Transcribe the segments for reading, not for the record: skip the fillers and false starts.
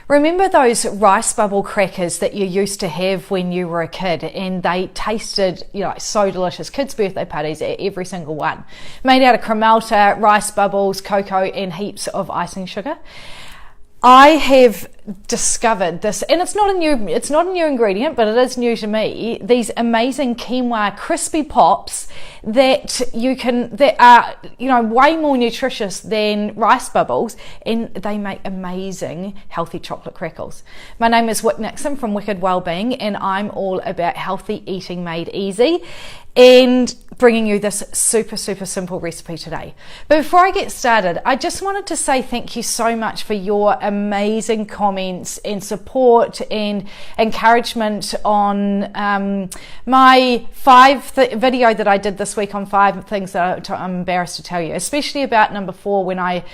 Remember those rice bubble crackers that you used to have when you were a kid, and they tasted, so delicious? Kids' birthday parties at every single one. Made out of cremelta, rice bubbles, cocoa, and heaps of icing sugar. I have discovered this, and it's not a new ingredient, but it is new to me. These amazing quinoa crispy pops that are way more nutritious than rice bubbles, and they make amazing healthy chocolate crackles. My name is Wick Nixon from Wicked Wellbeing, and I'm all about healthy eating made easy, and bringing you this super simple recipe today. But before I get started, I just wanted to say thank you so much for your amazing comments and support and encouragement on my video that I did this week on 5 things that I'm embarrassed to tell you, especially about number 4, when I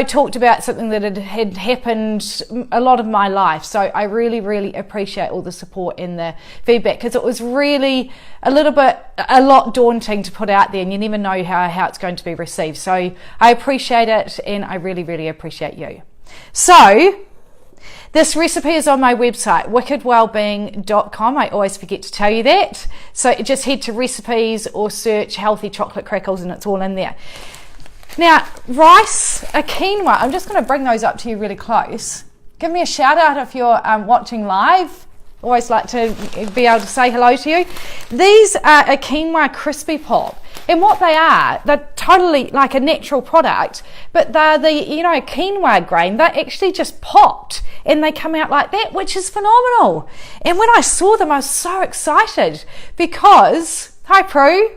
talked about something that had happened a lot of my life. So I really appreciate all the support and the feedback, because it was really a lot daunting to put out there, and you never know how it's going to be received. So I appreciate it, and I really appreciate you. So this recipe is on my website, wickedwellbeing.com. I always forget to tell you that. So just head to recipes or search healthy chocolate crackles, and it's all in there. Now, rice, quinoa, I'm just going to bring those up to you really close. Give me a shout out if you're watching live. Always like to be able to say hello to you. These are a quinoa crispy pop, and what they are, they're totally like a natural product, but they're the quinoa grain. They're actually just popped, and they come out like that, which is phenomenal. And when I saw them, I was so excited because, hi Prue,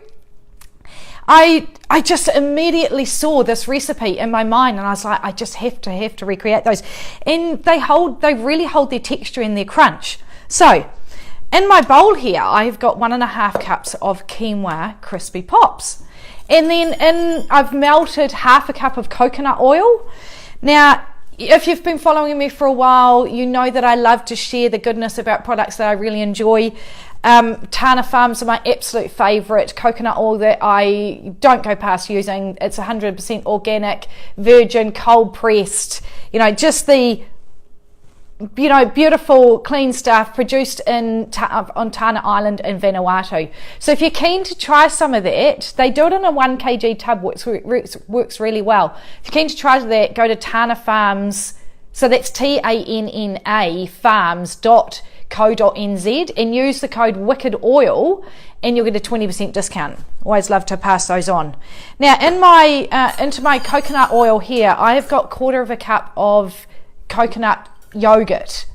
I just immediately saw this recipe in my mind, and I was like, I just have to recreate those. And they really hold their texture and their crunch. So in my bowl here, I've got 1.5 cups of quinoa crispy pops. And then I've melted 1/2 cup of coconut oil. Now, if you've been following me for a while, you know that I love to share the goodness about products that I really enjoy. Tana Farms are my absolute favourite coconut oil that I don't go past using. It's 100% organic, virgin, cold pressed, just the beautiful clean stuff produced on Tana Island in Vanuatu. So if you're keen to try some of that, they do it in a 1 kg tub, which works really well. If you're keen to try that, go to Tana Farms, so that's TANNA farms.co.nz, and use the code WICKEDOIL, and you'll get a 20% discount. Always love to pass those on. Now into my coconut oil here, I have got 1/4 cup of coconut yogurt.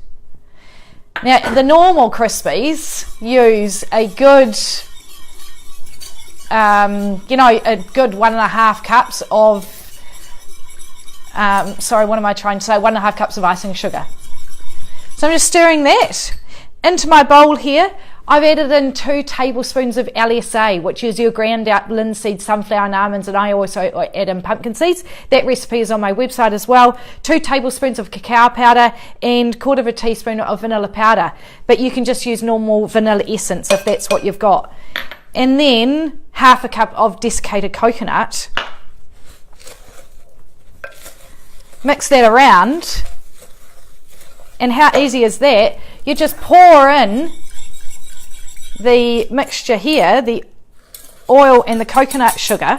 Now the normal Crispies use a good 1.5 cups of 1.5 cups of icing sugar. So I'm just stirring that into my bowl here. I've added in 2 tablespoons of LSA, which is your ground out linseed, sunflower and almonds, and I also add in pumpkin seeds. That recipe is on my website as well. 2 tablespoons of cacao powder and 1/4 teaspoon of vanilla powder, but you can just use normal vanilla essence if that's what you've got. And then 1/2 cup of desiccated coconut. Mix that around, and how easy is that? You just pour in the mixture here, the oil and the coconut sugar,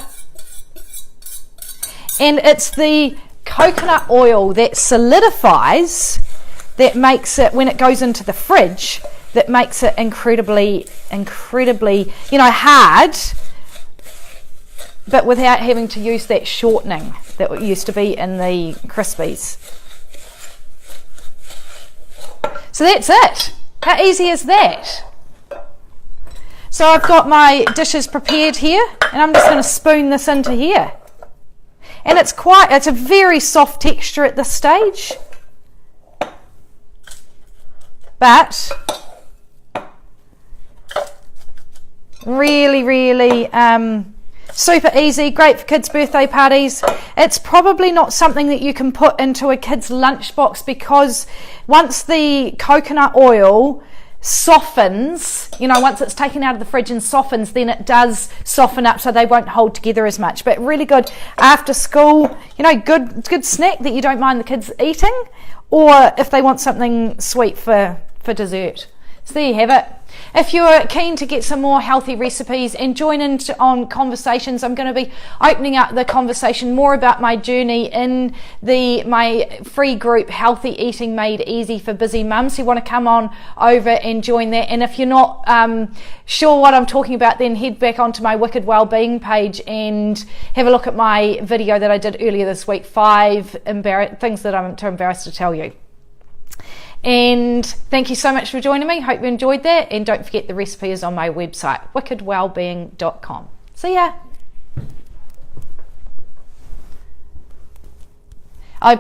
and it's the coconut oil that solidifies, that makes it, when it goes into the fridge, that makes it incredibly hard, but without having to use that shortening that used to be in the Crispies. So that's it. How easy is that? So I've got my dishes prepared here, and I'm just going to spoon this into here. And it's a very soft texture at this stage, but really super easy, great for kids' birthday parties. It's probably not something that you can put into a kid's lunchbox, because once the coconut oil softens, once it's taken out of the fridge and softens, then it does soften up so they won't hold together as much. But really good after school, good snack that you don't mind the kids eating, or if they want something sweet for dessert. So there you have it. If you're keen to get some more healthy recipes and join in on conversations, I'm going to be opening up the conversation more about my journey in my free group, Healthy Eating Made Easy for Busy Mums. So you want to come on over and join that. And if you're not sure what I'm talking about, then head back onto my Wicked Wellbeing page and have a look at my video that I did earlier this week, 5 things that I'm too embarrassed to tell you. And thank you so much for joining me. Hope you enjoyed that. And don't forget the recipe is on my website, wickedwellbeing.com. See ya.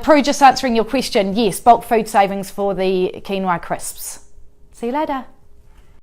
Prue, just answering your question. Yes, bulk food savings for the quinoa crisps. See you later.